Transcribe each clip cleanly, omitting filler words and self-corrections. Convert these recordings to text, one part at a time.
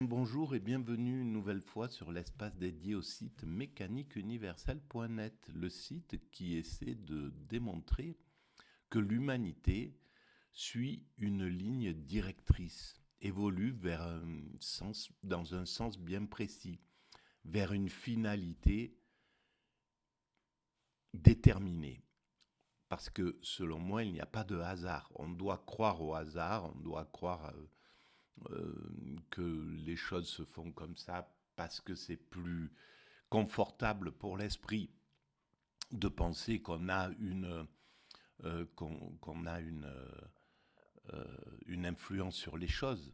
Bonjour et bienvenue une nouvelle fois sur l'espace dédié au site mécaniqueuniverselle.net, le site qui essaie de démontrer que l'humanité suit une ligne directrice, évolue vers un sens, dans un sens bien précis, vers une finalité déterminée. Parce que selon moi, il n'y a pas de hasard. On doit croire au hasard, on doit croire que les choses se font comme ça parce que c'est plus confortable pour l'esprit de penser qu'on a qu'on a une influence sur les choses.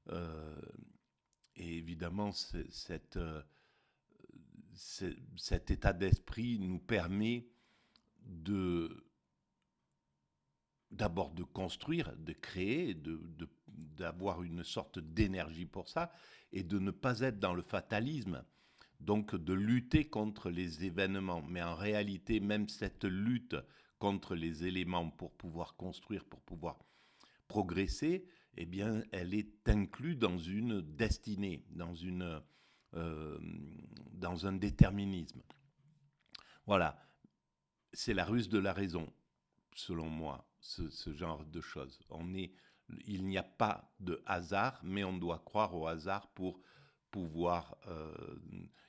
Euh, et évidemment, cet état d'esprit nous permet de d'abord de construire, de créer, d'avoir une sorte d'énergie pour ça, et de ne pas être dans le fatalisme, donc de lutter contre les événements. Mais en réalité, même cette lutte contre les éléments pour pouvoir construire, pour pouvoir progresser, eh bien, elle est inclue dans une destinée, euh, dans un déterminisme. Voilà, c'est la ruse de la raison, selon moi, ce genre de choses. Il n'y a pas de hasard, mais on doit croire au hasard pour pouvoir.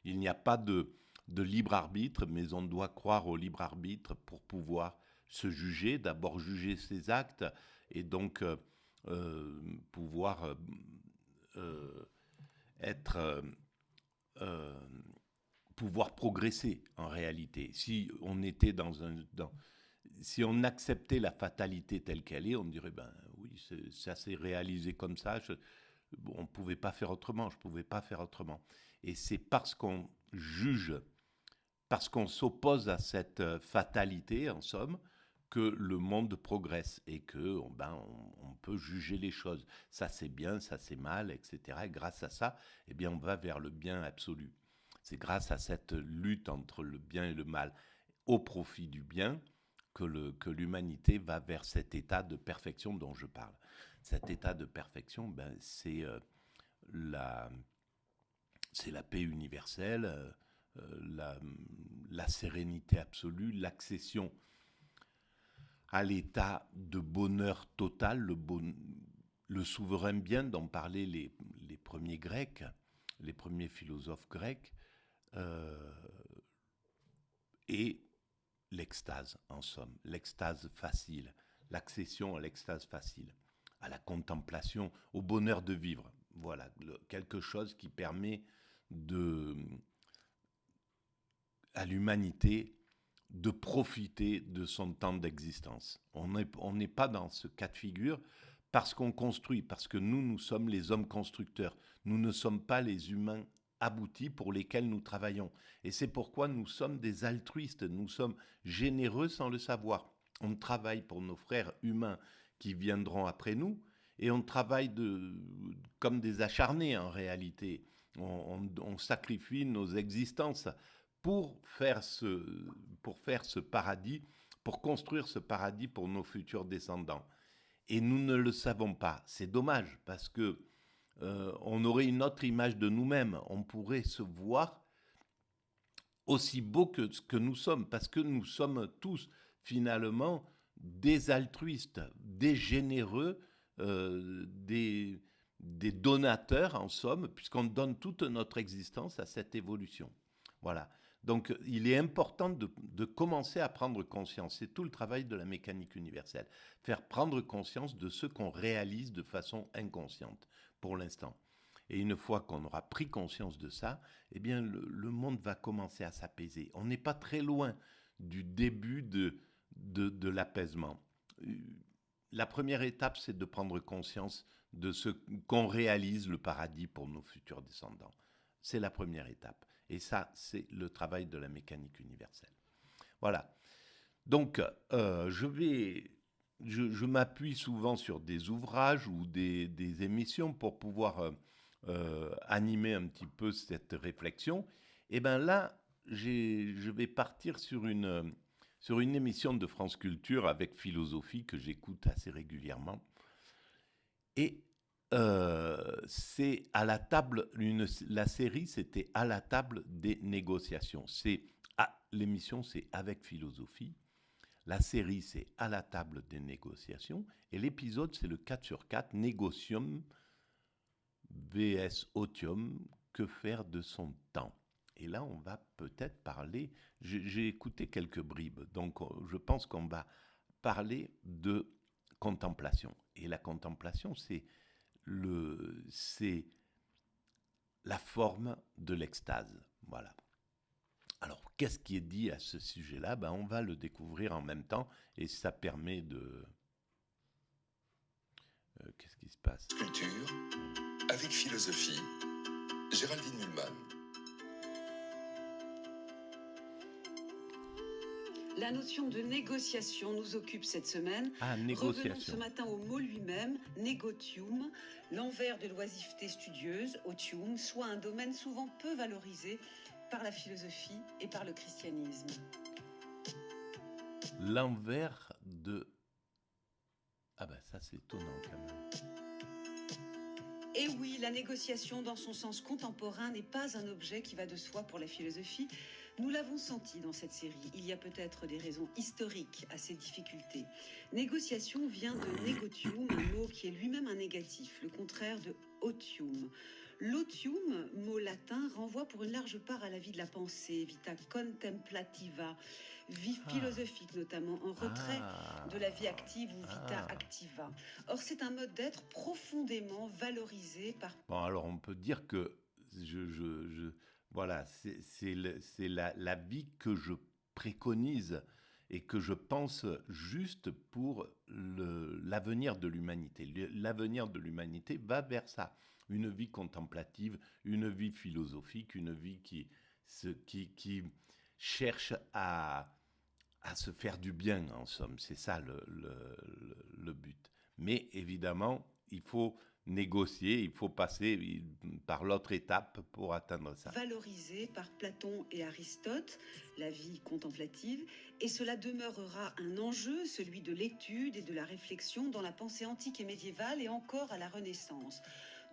Il n'y a pas de libre arbitre, mais on doit croire au libre arbitre pour pouvoir se juger, d'abord juger ses actes, et donc pouvoir euh, être. Euh, pouvoir progresser en réalité. Si on était si on acceptait la fatalité telle qu'elle est, on dirait ben oui, ça s'est réalisé comme ça. Bon, on ne pouvait pas faire autrement. Je ne pouvais pas faire autrement. Et c'est parce qu'on juge, parce qu'on s'oppose à cette fatalité, en somme, que le monde progresse et que on peut juger les choses. Ça c'est bien, ça c'est mal, etc. Et grâce à ça, eh bien, on va vers le bien absolu. C'est grâce à cette lutte entre le bien et le mal, au profit du bien, que l'humanité va vers cet état de perfection dont je parle. Cet état de perfection, la, c'est la paix universelle, la sérénité absolue, l'accession à l'état de bonheur total, le souverain bien dont parlaient les premiers Grecs, les premiers philosophes grecs, euh, et l'extase, en somme, l'extase facile, l'accession à l'extase facile, à la contemplation, au bonheur de vivre. Voilà, quelque chose qui permet de, à l'humanité de profiter de son temps d'existence. On n'est pas dans ce cas de figure parce qu'on construit, parce que nous sommes les hommes constructeurs. Nous ne sommes pas les humains aboutis pour lesquels nous travaillons. Et c'est pourquoi nous sommes des altruistes, nous sommes généreux sans le savoir. On travaille pour nos frères humains qui viendront après nous, et on travaille comme des acharnés en réalité. On sacrifie nos existences pour pour faire ce paradis, pour construire ce paradis pour nos futurs descendants. Et nous ne le savons pas. C'est dommage parce que on aurait une autre image de nous-mêmes. On pourrait se voir aussi beau que ce que nous sommes, parce que nous sommes tous finalement des altruistes, des généreux, des donateurs en somme, puisqu'on donne toute notre existence à cette évolution. Voilà. Donc il est important de commencer à prendre conscience. C'est tout le travail de la mécanique universelle. Faire prendre conscience de ce qu'on réalise de façon inconsciente pour l'instant. Et une fois qu'on aura pris conscience de ça, eh bien le monde va commencer à s'apaiser. On n'est pas très loin du début de l'apaisement. La première étape, c'est de prendre conscience de ce qu'on réalise le paradis pour nos futurs descendants. C'est la première étape. Et ça, c'est le travail de la mécanique universelle. Voilà. Donc, je m'appuie souvent sur des ouvrages ou des émissions pour pouvoir animer un petit peu cette réflexion. Et bien là, je vais partir sur une émission de France Culture avec philosophie que j'écoute assez régulièrement. Et c'est à la table, la série, c'était à la table des négociations. L'émission, c'est avec philosophie. La série, c'est à la table des négociations. Et l'épisode, c'est le 4/4, Négocium vs Otium, que faire de son temps. Et là, on va peut-être parler, j'ai écouté quelques bribes, donc je pense qu'on va parler de contemplation. Et la contemplation, c'est la forme de l'extase. Voilà. Alors, qu'est-ce qui est dit à ce sujet-là? On va le découvrir en même temps et ça permet de... qu'est-ce qui se passe? Culture, avec philosophie, Géraldine Mühlmann. La notion de négociation nous occupe cette semaine. Négociation. Revenons ce matin au mot lui-même, négotium, l'envers de l'oisiveté studieuse, otium, soit un domaine souvent peu valorisé par la philosophie et par le christianisme. L'envers de... ça c'est étonnant quand même. Et oui, la négociation dans son sens contemporain n'est pas un objet qui va de soi pour la philosophie. Nous l'avons senti dans cette série. Il y a peut-être des raisons historiques à ces difficultés. Négociation vient de negotium, un mot qui est lui-même un négatif, le contraire de otium. L'otium, mot latin, renvoie pour une large part à la vie de la pensée, vita contemplativa, vie philosophique notamment, en retrait de la vie active ou vita activa. Or, c'est un mode d'être profondément valorisé par... Bon, alors on peut dire que voilà, c'est la vie que je préconise et que je pense juste pour l'avenir de l'humanité. L'avenir de l'humanité va vers ça. Une vie contemplative, une vie philosophique, une vie qui cherche à se faire du bien, en somme. C'est ça le but. Mais évidemment, il faut négocier, il faut passer par l'autre étape pour atteindre ça. Valorisé par Platon et Aristote, la vie contemplative, et cela demeurera un enjeu, celui de l'étude et de la réflexion dans la pensée antique et médiévale et encore à la Renaissance.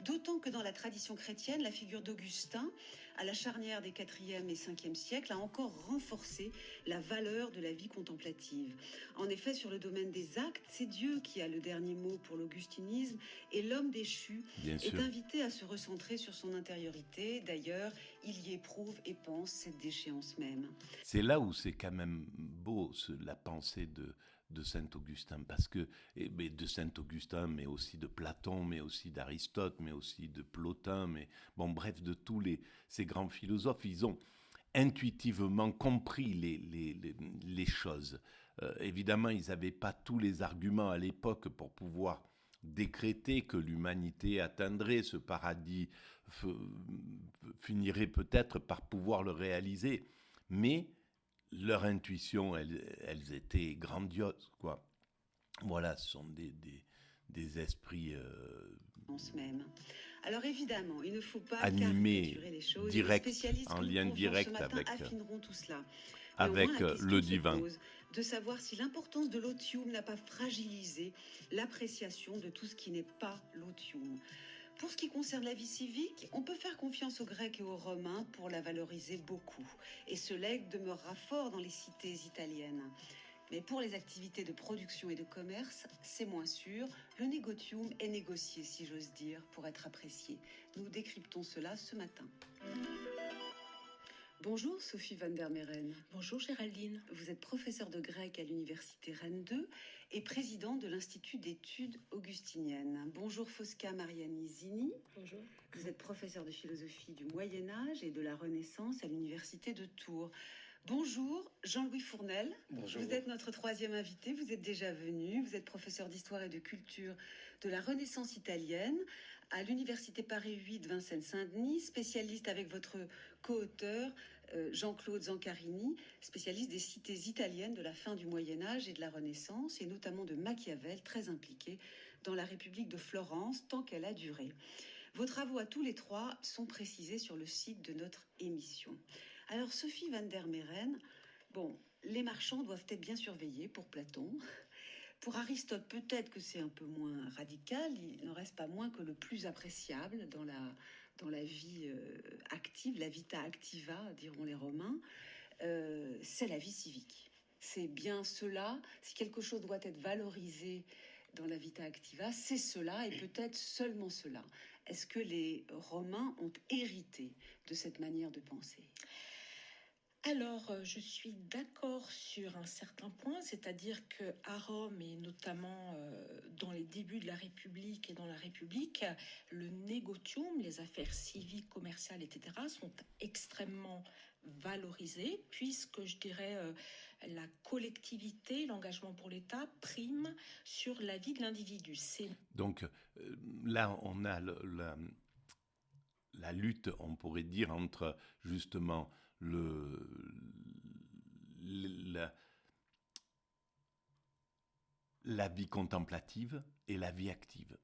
D'autant que dans la tradition chrétienne, la figure d'Augustin, à la charnière des 4e et 5e siècles, a encore renforcé la valeur de la vie contemplative. En effet, sur le domaine des actes, c'est Dieu qui a le dernier mot pour l'augustinisme et l'homme déchu est invité à se recentrer sur son intériorité. D'ailleurs, il y éprouve et pense cette déchéance même. C'est là où c'est quand même beau, la pensée de Saint-Augustin, parce que de Saint-Augustin, mais aussi de Platon, mais aussi d'Aristote, mais aussi de Plotin, bref, de tous ces grands philosophes, ils ont intuitivement compris les choses. Évidemment, ils n'avaient pas tous les arguments à l'époque pour pouvoir décréter que l'humanité atteindrait ce paradis, finirait peut-être par pouvoir le réaliser, mais leur intuition, elles étaient grandioses, quoi. Voilà, ce sont des esprits même. Alors évidemment, il ne faut pas animés, caricaturer les choses. direct, les spécialistes en lien direct ce matin avec affineront tout cela. Avec le divin. De savoir si l'importance de l'otium n'a pas fragilisé l'appréciation de tout ce qui n'est pas l'otium. Pour ce qui concerne la vie civique, on peut faire confiance aux Grecs et aux Romains pour la valoriser beaucoup. Et ce legs demeurera fort dans les cités italiennes. Mais pour les activités de production et de commerce, c'est moins sûr. Le négotium est négocié, si j'ose dire, pour être apprécié. Nous décryptons cela ce matin. Bonjour Sophie van der Meren. Bonjour Géraldine. Vous êtes professeure de grec à l'université Rennes 2 et présidente de l'Institut d'études augustiniennes. Bonjour Fosca Mariani Zini. Bonjour. Vous êtes professeure de philosophie du Moyen-Âge et de la Renaissance à l'université de Tours. Bonjour Jean-Louis Fournel. Bonjour. Vous êtes notre troisième invité, vous êtes déjà venu. Vous êtes professeur d'histoire et de culture de la Renaissance italienne à l'université Paris 8 Vincennes-Saint-Denis, spécialiste avec votre co-auteur Jean-Claude Zancarini, spécialiste des cités italiennes de la fin du Moyen-Âge et de la Renaissance, et notamment de Machiavel, très impliqué dans la République de Florence tant qu'elle a duré. Vos travaux à tous les trois sont précisés sur le site de notre émission. Alors Sophie van der Meren, les marchands doivent être bien surveillés pour Platon. Pour Aristote, peut-être que c'est un peu moins radical, il n'en reste pas moins que le plus appréciable dans la vie active, la vita activa, diront les Romains, c'est la vie civique. C'est bien cela, si quelque chose doit être valorisé dans la vita activa, c'est cela et peut-être seulement cela. Est-ce que les Romains ont hérité de cette manière de penser ? Alors, je suis d'accord sur un certain point, c'est-à-dire qu'à Rome, et notamment dans les débuts de la République et dans la République, le negotium, les affaires civiques, commerciales, etc., sont extrêmement valorisées, puisque je dirais la collectivité, l'engagement pour l'État prime sur la vie de l'individu. Donc là, on a la lutte, on pourrait dire, entre justement la vie contemplative et la vie active.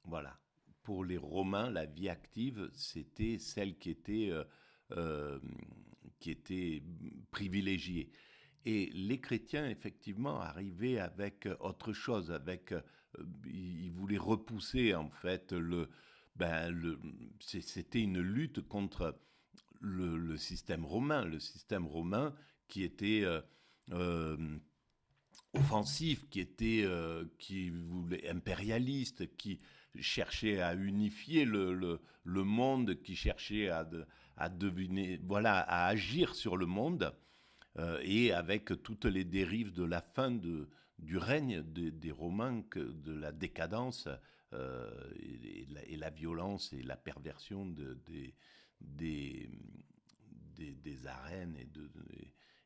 Voilà. Pour les Romains, la vie active, c'était celle qui était privilégiée. Et les chrétiens, effectivement, arrivaient avec autre chose, ils voulaient repousser, en fait, c'était une lutte contre le système romain qui était offensif, qui voulait impérialiste, qui cherchait à unifier le monde, qui cherchait à deviner, voilà, à agir sur le monde, et avec toutes les dérives de la fin du règne des Romains, de la décadence et la violence et la perversion des arènes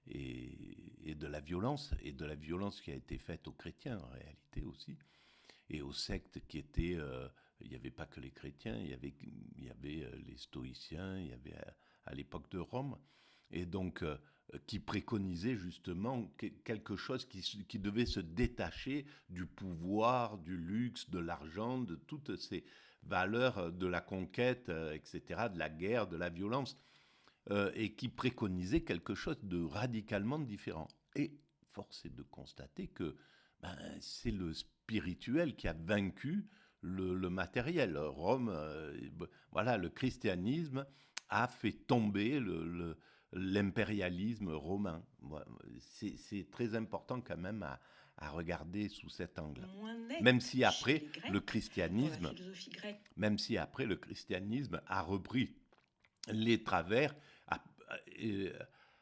et de la violence qui a été faite aux chrétiens en réalité aussi, et aux sectes qui étaient... il n'y avait pas que les chrétiens, il y avait les stoïciens, il y avait à l'époque de Rome, et donc qui préconisait justement quelque chose qui devait se détacher du pouvoir, du luxe, de l'argent, de toutes ces valeurs de la conquête, etc., de la guerre, de la violence, et qui préconisait quelque chose de radicalement différent. Et force est de constater que c'est le spirituel qui a vaincu le matériel. Rome, voilà, le christianisme a fait tomber l'impérialisme romain. C'est très important quand même à regarder sous cet angle. Même si après le christianisme, a repris les travers,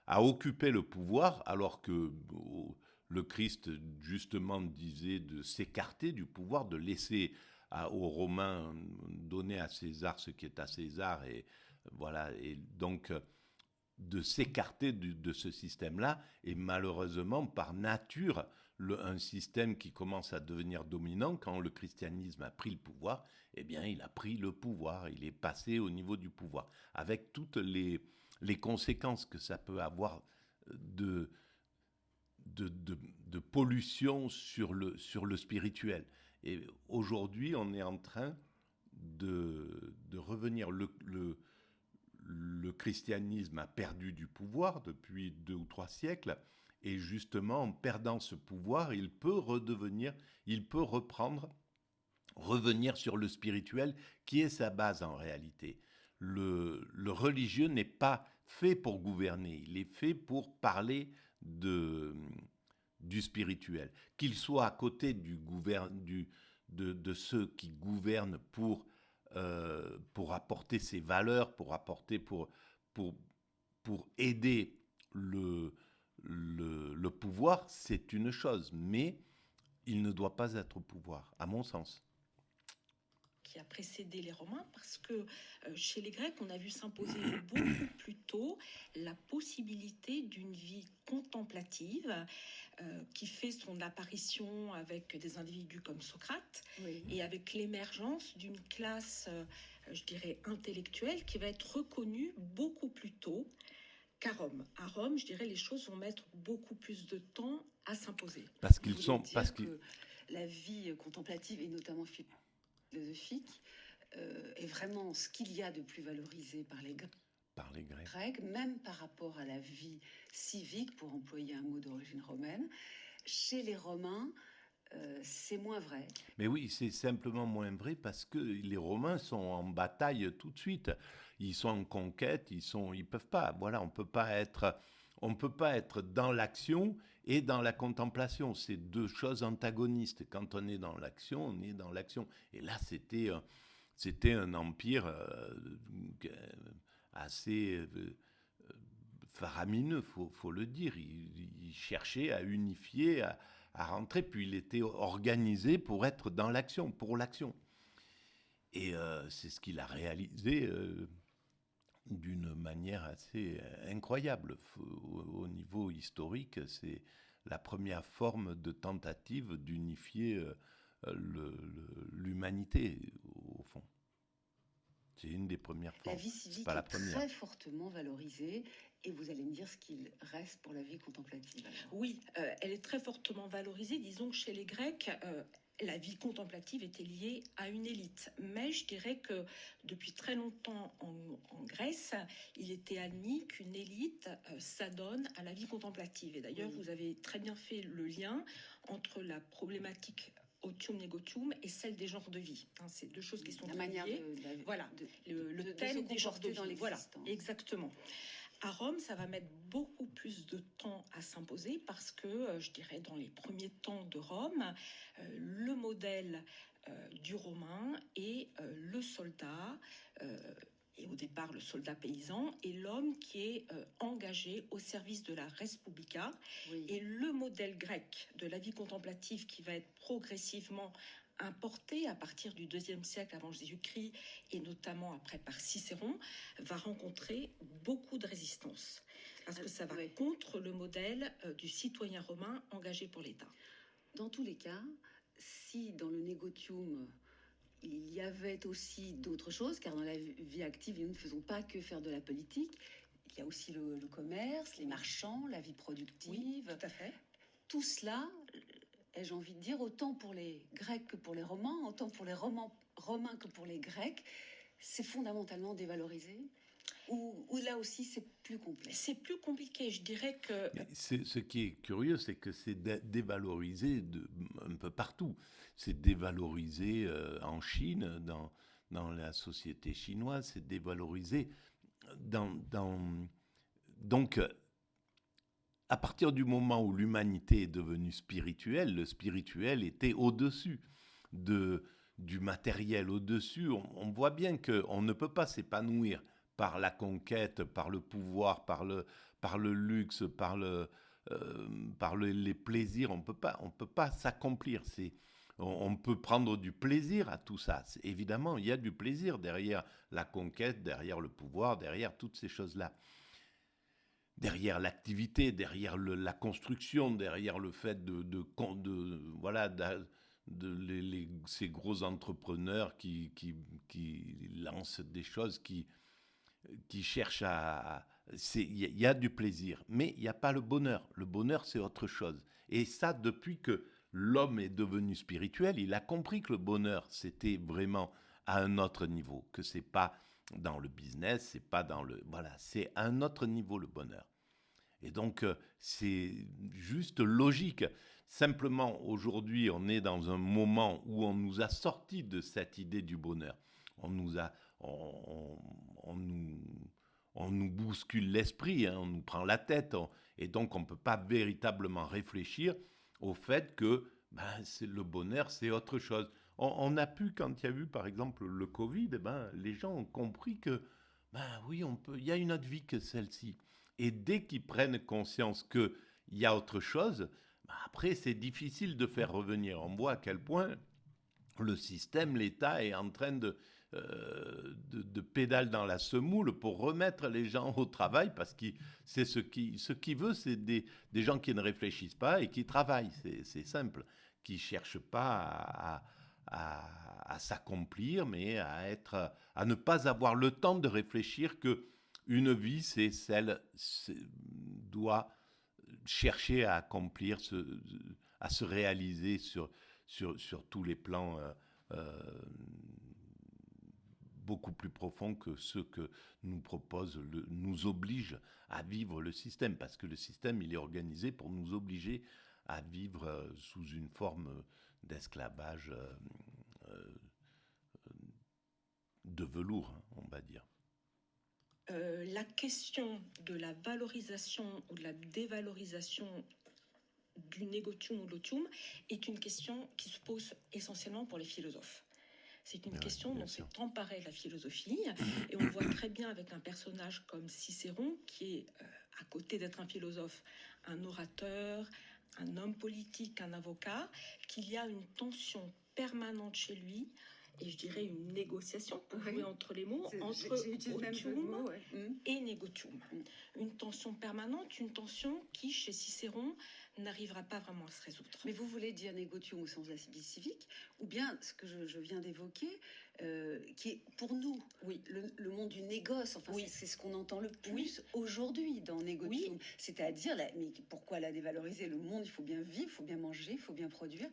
a occupé le pouvoir, alors que le Christ justement disait de s'écarter du pouvoir, de laisser aux Romains donner à César ce qui est à César, et voilà, et donc de s'écarter de ce système-là, et malheureusement, par nature, un système qui commence à devenir dominant, quand le christianisme a pris le pouvoir, eh bien, il a pris le pouvoir, il est passé au niveau du pouvoir, avec toutes les conséquences que ça peut avoir de pollution sur le spirituel. Et aujourd'hui, on est en train de revenir. Le christianisme a perdu du pouvoir depuis 2 ou 3 siècles, et justement, en perdant ce pouvoir, il peut revenir sur le spirituel, qui est sa base en réalité. Le religieux n'est pas fait pour gouverner, il est fait pour parler du spirituel. Qu'il soit à côté de ceux qui gouvernent pour apporter ses valeurs, pour aider le pouvoir, c'est une chose, mais il ne doit pas être au pouvoir, à mon sens. Qui a précédé les Romains, parce que chez les Grecs, on a vu s'imposer beaucoup plus tôt la possibilité d'une vie contemplative qui fait son apparition avec des individus comme Socrate, oui, et avec l'émergence d'une classe, je dirais, intellectuelle qui va être reconnue beaucoup plus tôt qu'à Rome. À Rome, je dirais, les choses vont mettre beaucoup plus de temps à s'imposer. Parce que la vie contemplative, et notamment philosophique, est vraiment ce qu'il y a de plus valorisé par les Grecs, même par rapport à la vie civique, pour employer un mot d'origine romaine. Chez les Romains, c'est moins vrai. Mais oui, c'est simplement moins vrai parce que les Romains sont en bataille tout de suite. Ils sont en conquête, ils peuvent pas. Voilà, on peut pas être dans l'action et dans la contemplation. C'est deux choses antagonistes. Quand on est dans l'action, on est dans l'action. Et là, c'était un empire assez faramineux, faut le dire. Il cherchait à unifier, à rentrer, puis il était organisé pour être dans l'action, pour l'action. Et c'est ce qu'il a réalisé d'une manière assez incroyable. Au niveau historique, c'est la première forme de tentative d'unifier l'humanité, au fond. C'est une des premières La formes. vie C'est civique pas la est première. très fortement valorisée et vous allez me dire ce qu'il reste pour la vie contemplative. Alors. Oui, elle est très fortement valorisée. Disons que chez les Grecs, la vie contemplative était liée à une élite. Mais je dirais que depuis très longtemps en Grèce, il était admis qu'une élite s'adonne à la vie contemplative. Et d'ailleurs, Oui. vous avez très bien fait le lien entre la problématique otium negotium et celle des genres de vie. Hein, c'est deux choses qui sont La très manière liées. Voilà, le thème des genres de vie. dans Voilà, l'existence. exactement. À Rome, ça va mettre beaucoup plus de temps à s'imposer parce que, je dirais, dans les premiers temps de Rome, le modèle du Romain est le soldat, et au départ le soldat paysan, et l'homme qui est engagé au service de la Respublica. Oui. Et le modèle grec de la vie contemplative qui va être progressivement importé à partir du IIe siècle avant Jésus-Christ et notamment après par Cicéron, va rencontrer beaucoup de résistance. Parce que ça va Oui. contre le modèle du citoyen romain engagé pour l'État. Dans tous les cas, si dans le négotium, il y avait aussi d'autres choses, car dans la vie active, nous ne faisons pas que faire de la politique, il y a aussi le commerce, les marchands, la vie productive. Oui, tout à fait. Tout cela, ai-je envie de dire, autant pour les Grecs que pour les Romains, autant pour les Romains que pour les Grecs, c'est fondamentalement dévalorisé. Ou là aussi, c'est plus complexe. C'est plus compliqué, je dirais que... Ce qui est curieux, c'est que c'est dévalorisé un peu partout. C'est dévalorisé en Chine, dans la société chinoise, c'est dévalorisé donc, à partir du moment où l'humanité est devenue spirituelle, le spirituel était au-dessus du matériel, au-dessus. On voit bien qu'on ne peut pas s'épanouir par la conquête, par le pouvoir, par le luxe, par les plaisirs. On peut pas s'accomplir. On peut prendre du plaisir à tout ça. Évidemment, il y a du plaisir derrière la conquête, derrière le pouvoir, derrière toutes ces choses-là. Derrière l'activité, derrière la construction, derrière le fait ces gros entrepreneurs qui lancent des choses, qui cherchent il y a du plaisir, mais il n'y a pas le bonheur. Le bonheur, c'est autre chose. Et ça, depuis que l'homme est devenu spirituel, il a compris que le bonheur, c'était vraiment à un autre niveau, que c'est pas dans le business, c'est pas dans le... Voilà, c'est à un autre niveau le bonheur. Et donc, c'est juste logique. Simplement, aujourd'hui, on est dans un moment où on nous a sorti de cette idée du bonheur. On nous bouscule l'esprit, hein, on nous prend la tête, et donc on ne peut pas véritablement réfléchir au fait que le bonheur, c'est autre chose. On a pu, quand il y a eu, par exemple, le Covid, les gens ont compris que, oui, il y a une autre vie que celle-ci. Et dès qu'ils prennent conscience qu'il y a autre chose, après, c'est difficile de faire revenir. On voit à quel point le système, l'État est en train de pédale dans la semoule pour remettre les gens au travail, parce que c'est ce qu'il veut, c'est des gens qui ne réfléchissent pas et qui travaillent. C'est simple, qui ne cherchent pas à s'accomplir, mais à ne pas avoir le temps de réfléchir que une vie, doit chercher à accomplir, à se réaliser sur tous les plans beaucoup plus profonds que ceux que nous propose, nous oblige à vivre le système. Parce que le système, il est organisé pour nous obliger à vivre sous une forme d'esclavage de velours, hein, on va dire. La question de la valorisation ou de la dévalorisation du négotium ou de l'otium est une question qui se pose essentiellement pour les philosophes. C'est une question dont s'est emparée la philosophie, et on voit très bien avec un personnage comme Cicéron, qui est, à côté d'être un philosophe, un orateur, un homme politique, un avocat, qu'il y a une tension permanente chez lui, et je dirais une négociation, pour jouer entre les mots, entre otium et négotium. Une tension permanente, une tension qui, chez Cicéron, n'arrivera pas vraiment à se résoudre. Mais vous voulez dire négotium au sens de la vie civique, ou bien ce que je viens d'évoquer, qui est pour nous le monde du négoce, enfin c'est ce qu'on entend le plus aujourd'hui dans négotium. C'est-à-dire, mais pourquoi la dévaloriser? Le monde, il faut bien vivre, il faut bien manger, il faut bien produire.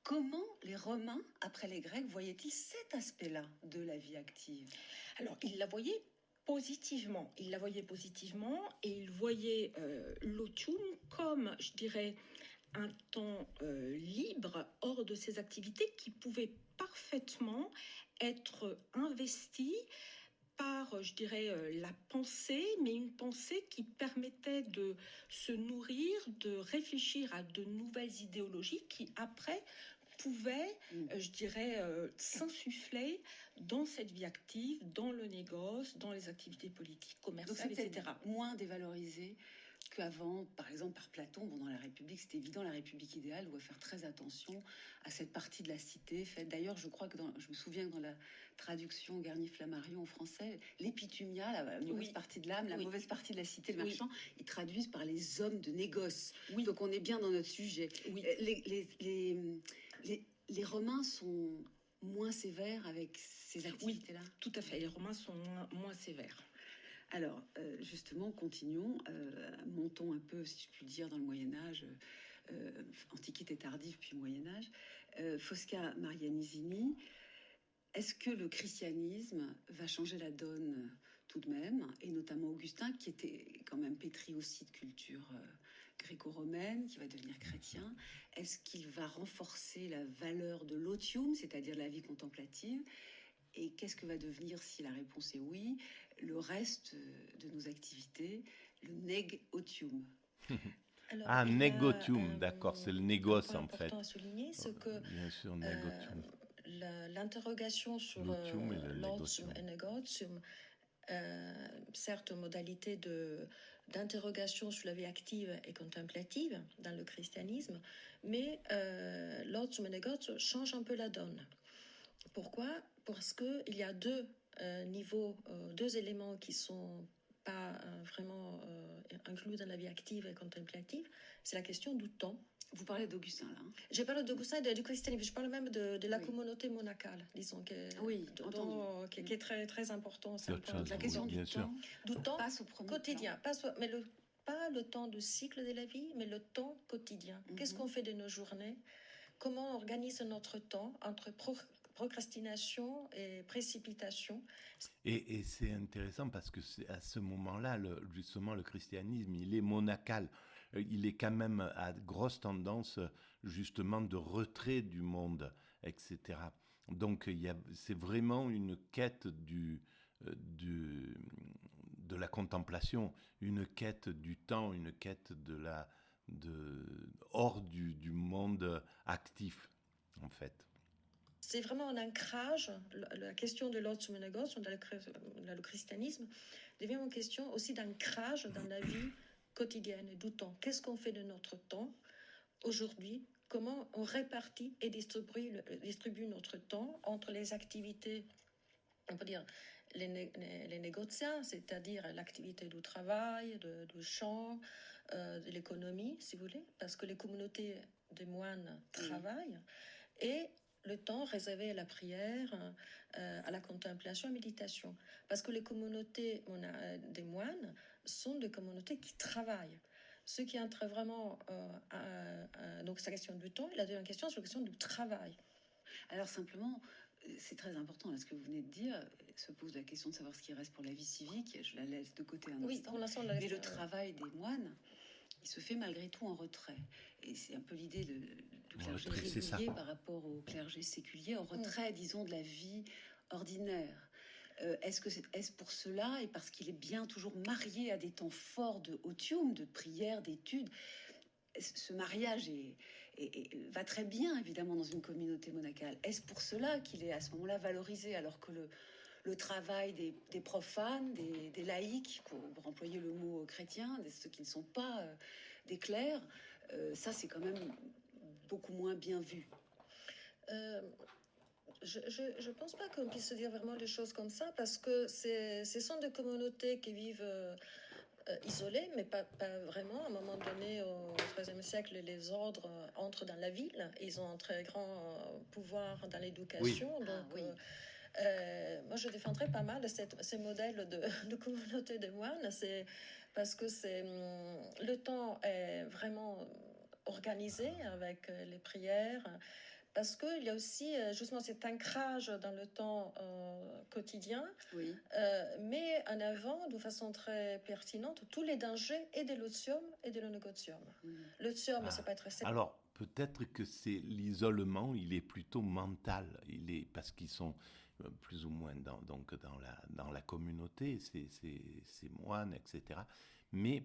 Comment les Romains, après les Grecs, voyaient-ils cet aspect-là de la vie active? Alors, ils la voyaient positivement. Ils la voyaient positivement et ils voyaient l'otium comme, je dirais, un temps libre hors de ses activités qui pouvait parfaitement être investi par, je dirais, la pensée, mais une pensée qui permettait de se nourrir, de réfléchir à de nouvelles idéologies qui, après, pouvaient, je dirais, s'insuffler dans cette vie active, dans le négoce, dans les activités politiques, commerciales, etc. Moins dévalorisé qu'avant, par exemple par Platon, dans la République, c'était évident, la République idéale doit faire très attention à cette partie de la cité faite. D'ailleurs, je crois que je me souviens que dans la traduction Garnier-Flammarion en français, l'épitumia, la mauvaise partie de l'âme, la mauvaise partie de la cité, le marchand, ils traduisent par les hommes de négoce. Donc on est bien dans notre sujet. Les Romains sont moins sévères avec ces activités-là. Oui, tout à fait. Les Romains sont moins sévères. Alors, justement, continuons, montons un peu, si je puis dire, dans le Moyen-Âge, Antiquité tardive, puis Moyen-Âge. Fosca Marianisini, est-ce que le christianisme va changer la donne tout de même, et notamment Augustin, qui était quand même pétri aussi de culture gréco-romaine, qui va devenir chrétien? Est-ce qu'il va renforcer la valeur de l'otium, c'est-à-dire la vie contemplative? Et qu'est-ce que va devenir, si la réponse est oui, le reste de nos activités, le neg-otium? Alors, négotium, d'accord, c'est le négoce en fait. Important à souligner, c'est que bien sûr, négotium. L'interrogation sur l'otium et négotium, certes, modalité d'interrogation sur la vie active et contemplative dans le christianisme, mais l'otium et négotium change un peu la donne. Pourquoi? Parce qu'il y a deux niveaux, deux éléments qui sont pas vraiment inclus dans la vie active et contemplative. C'est la question du temps. Vous parlez d'Augustin, là. Je parle d'Augustin et du christianisme. Je parle même de la communauté monacale, disons, qui est très, très important. C'est autre chose, la question du temps passe au premier quotidien. Pas le temps du cycle de la vie, mais le temps quotidien. Qu'est-ce qu'on fait de nos journées? Comment on organise notre temps entre procrastination et précipitation. Et c'est intéressant parce que c'est à ce moment-là, justement, le christianisme, il est monacal. Il est quand même à grosse tendance, justement, de retrait du monde, etc. Donc, c'est vraiment une quête de la contemplation, une quête du temps, une quête hors du monde actif, en fait. C'est vraiment un ancrage. La question de l'otium et négoce, dans le christianisme, devient une question aussi d'ancrage dans la vie quotidienne et du temps. Qu'est-ce qu'on fait de notre temps aujourd'hui? Comment on répartit et distribue notre temps entre les activités, on peut dire, les négociants, c'est-à-dire l'activité du travail, du champ, de l'économie, si vous voulez, parce que les communautés de moines travaillent, et le temps réservé à la prière, à la contemplation, à la méditation. Parce que les communautés des moines sont des communautés qui travaillent. Ce qui entre vraiment... donc, c'est la question du temps. Et la deuxième question, c'est la question du travail. Alors, simplement, c'est très important, là, ce que vous venez de dire. Se pose la question de savoir ce qui reste pour la vie civique. Je la laisse de côté un instant. Pour l'instant, mais le travail des moines, il se fait malgré tout en retrait. Et c'est un peu l'idée de le clergé retrait, c'est ça. régulier par rapport au clergé séculier, en retrait, disons, de la vie ordinaire. Est-ce pour cela, et parce qu'il est bien toujours marié à des temps forts de otium, de prière, d'études, ce mariage va très bien, évidemment, dans une communauté monacale. Est-ce pour cela qu'il est à ce moment-là valorisé, alors que le travail des profanes, des laïcs, pour employer le mot chrétien, ceux qui ne sont pas des clercs, ça c'est quand même beaucoup moins bien vu. Je pense pas qu'on puisse dire vraiment les choses comme ça, parce que ce sont des communautés qui vivent isolées, mais pas vraiment. À un moment donné, au XIIIe siècle, les ordres entrent dans la ville. Ils ont un très grand pouvoir dans l'éducation. Oui. Donc, oui. moi, je défendrais pas mal ces modèles de communauté de moines. C'est parce que le temps est vraiment organisé avec les prières. Parce qu'il y a aussi justement cet ancrage dans le temps quotidien, Oui. mais en avant, de façon très pertinente, tous les dangers et de l'otium et de l'onogotium. L'otium, c'est pas être... Alors, peut-être que c'est l'isolement, il est plutôt mental. Parce qu'ils sont plus ou moins dans la communauté, ces moines, etc. Mais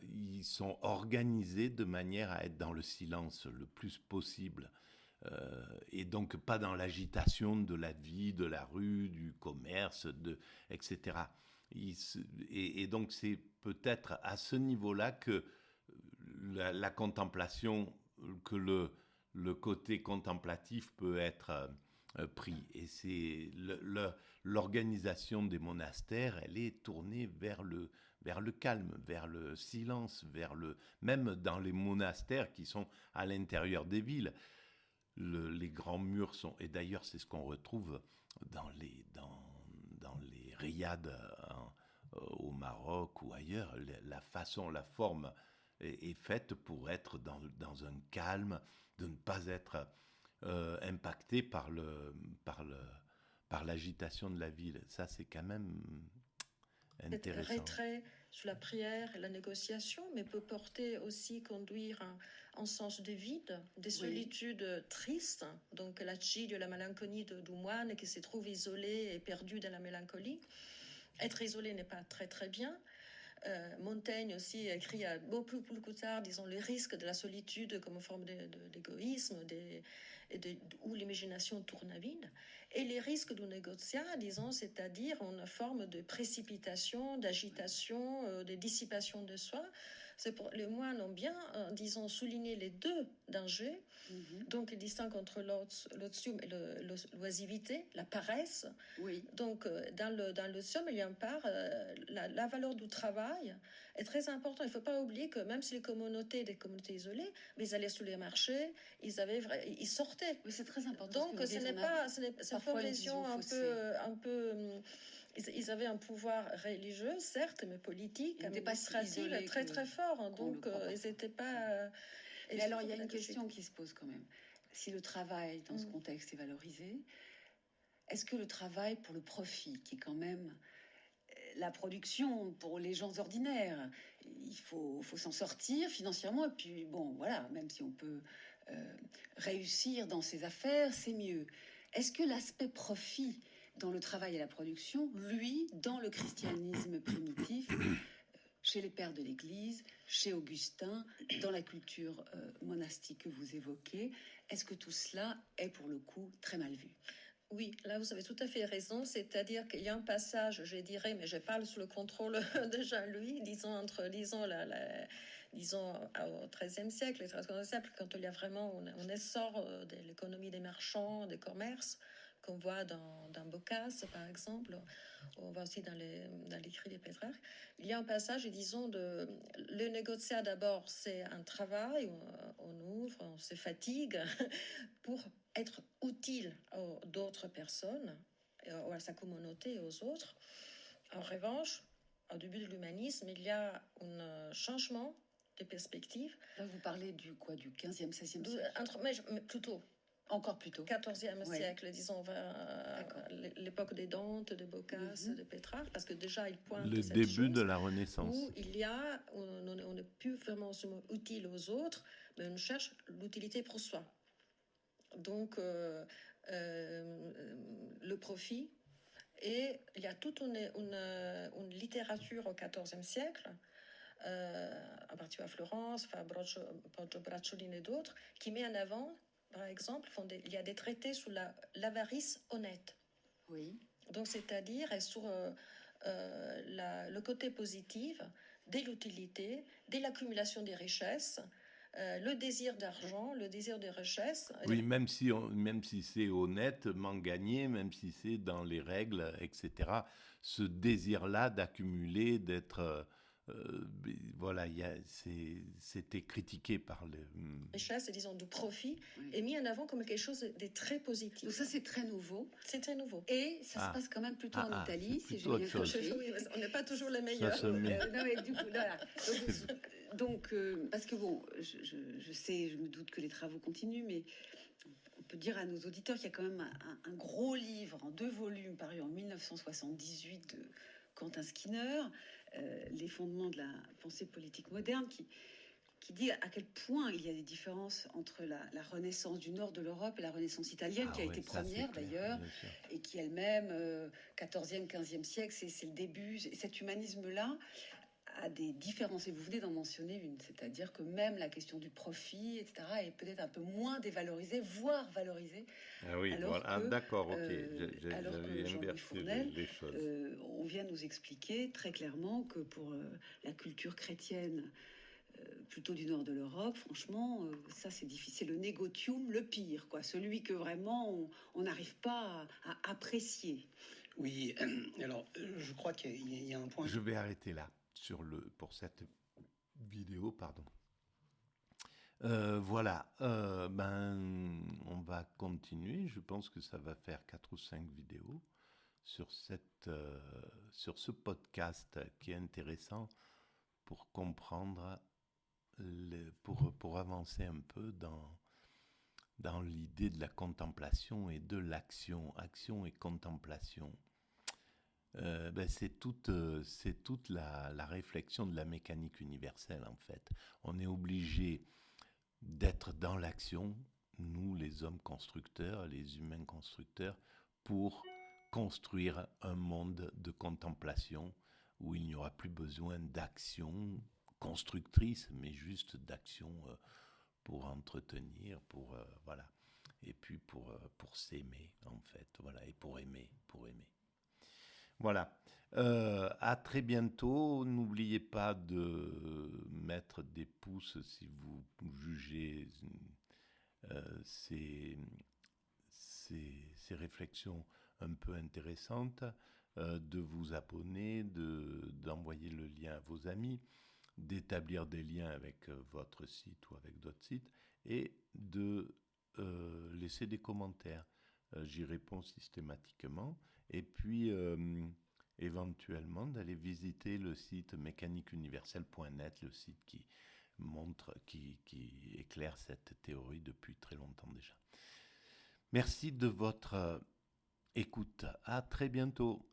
ils sont organisés de manière à être dans le silence le plus possible. Et donc pas dans l'agitation de la vie, de la rue, du commerce, etc. Et donc c'est peut-être à ce niveau-là que la contemplation, que le côté contemplatif peut être pris. Et c'est l'organisation des monastères, elle est tournée vers le calme, vers le silence, même dans les monastères qui sont à l'intérieur des villes. Les grands murs sont... Et d'ailleurs, c'est ce qu'on retrouve dans les riads au Maroc ou ailleurs. La façon, la forme est faite pour être dans un calme, de ne pas être impacté par l'agitation de la ville. Ça, c'est quand même intéressant. Cet retrait sous la prière et la négociation, mais peut porter aussi, conduire un sens de vide, des solitudes tristes, donc la ciglio, la malinconie du moine qui se trouve isolé et perdu dans la mélancolie. Être isolé n'est pas très très bien. Montaigne aussi écrit beaucoup plus tard, disons, les risques de la solitude comme forme d'égoïsme où l'imagination tourne à vide, et les risques du négociat, disons, c'est-à-dire une forme de précipitation, d'agitation, de dissipation de soi. Les moines ont bien, disons, souligné les deux dangers. Donc, ils distinguent entre l'otium et l'oisivité, la paresse. Oui. Donc, dans l'otium, il y a une part, la valeur du travail est très importante. Il ne faut pas oublier que même si des communautés isolées, mais ils allaient sur les marchés, ils sortaient. Oui, c'est très important. Donc, ce n'est pas une vision un peu ils avaient un pouvoir religieux, certes, mais politique, administratif, très très fort. Donc, ils n'étaient pas... Mais alors, il y a une question qui se pose quand même. Si le travail, dans ce contexte, est valorisé, est-ce que le travail pour le profit, qui est quand même la production pour les gens ordinaires, il faut s'en sortir financièrement, et puis bon, voilà, même si on peut réussir dans ses affaires, c'est mieux. Est-ce que l'aspect profit dans le travail et la production, lui, dans le christianisme primitif, chez les pères de l'Église, chez Augustin, dans la culture monastique que vous évoquez, est-ce que tout cela est pour le coup très mal vu ? Oui, là vous avez tout à fait raison, c'est-à-dire qu'il y a un passage, je dirais, mais je parle sous le contrôle de Jean-Louis, disons au XIIIe siècle, quand il y a vraiment un essor de l'économie des marchands, des commerces, qu'on voit dans Boccace, par exemple, on voit aussi dans l'écrit des Pétrarques. Il y a un passage, disons, le négociat d'abord, c'est un travail, on ouvre, on se fatigue pour être utile aux d'autres personnes, à sa communauté et aux autres. En revanche, au début de l'humanisme, il y a un changement de perspective. Là, vous parlez du 15e, 16e siècle. Mais plutôt Encore plus tôt. 14e Ouais. siècle, disons, vers D'accord. l'époque des Dantes, de Boccace, Mhm. de Pétrarque, parce que déjà, il pointe Le cette début chose de la Renaissance. où on n'est plus vraiment utile aux autres, mais on cherche l'utilité pour soi. Donc, le profit. Et il y a toute une littérature au XIVe siècle, à partir de Florence, Poggio Bracciolini et d'autres, qui met en avant, par exemple, il y a des traités sur l'avarice honnête. Oui. Donc, c'est-à-dire sur le côté positif de l'utilité, de l'accumulation des richesses, le désir d'argent, le désir de richesse. Oui, même si c'est honnêtement gagné, même si c'est dans les règles, etc. Ce désir-là d'accumuler, d'être... voilà, c'était critiqué par le... Richesse, disons, du profit, Oui. est mis en avant comme quelque chose de très positif. Donc ça, c'est très nouveau. C'est très nouveau. Et ça se passe quand même plutôt en Italie, c'est si j'ai plutôt bien autre chose. compris. Oui, on n'est pas toujours les Ça meilleurs. se met... Non, mais du coup, voilà. Donc, parce que bon, je sais, je me doute que les travaux continuent, mais on peut dire à nos auditeurs qu'il y a quand même un gros livre en 2 volumes paru en 1978 de Quentin Skinner, Les fondements de la pensée politique moderne, qui dit à quel point il y a des différences entre la Renaissance du nord de l'Europe et la Renaissance italienne, qui a été première d'ailleurs, et qui elle-même, 14e, 15e siècle, c'est le début, cet humanisme-là a des différences, et vous venez d'en mentionner une, c'est-à-dire que même la question du profit, etc., est peut-être un peu moins dévalorisée, voire valorisée. Ah oui, alors voilà. que, d'accord, ok. alors que J'avais Jean-Louis inversé Fournel, les choses. on vient nous expliquer très clairement que pour la culture chrétienne, plutôt du nord de l'Europe, franchement, ça c'est difficile. Le négotium, le pire, quoi, celui que vraiment on n'arrive pas à apprécier. Oui, alors je crois qu'il y a un point. Je vais arrêter là pour cette vidéo, pardon. Voilà, on va continuer. Je pense que ça va faire 4 ou 5 vidéos sur ce podcast qui est intéressant pour comprendre, pour avancer un peu dans l'idée de la contemplation et de l'action. Action et contemplation. C'est toute la réflexion de la mécanique universelle, en fait. On est obligé d'être dans l'action, nous, les hommes constructeurs, les humains constructeurs, pour construire un monde de contemplation où il n'y aura plus besoin d'action constructrice, mais juste d'action pour entretenir, voilà, et puis pour s'aimer, en fait, voilà, et pour aimer. Voilà. À très bientôt. N'oubliez pas de mettre des pouces si vous jugez ces réflexions un peu intéressantes, de vous abonner, d'envoyer le lien à vos amis, d'établir des liens avec votre site ou avec d'autres sites, et de laisser des commentaires. J'y réponds systématiquement. Et puis, éventuellement, d'aller visiter le site mécaniqueuniverselle.net, le site qui éclaire cette théorie depuis très longtemps déjà. Merci de votre écoute. À très bientôt.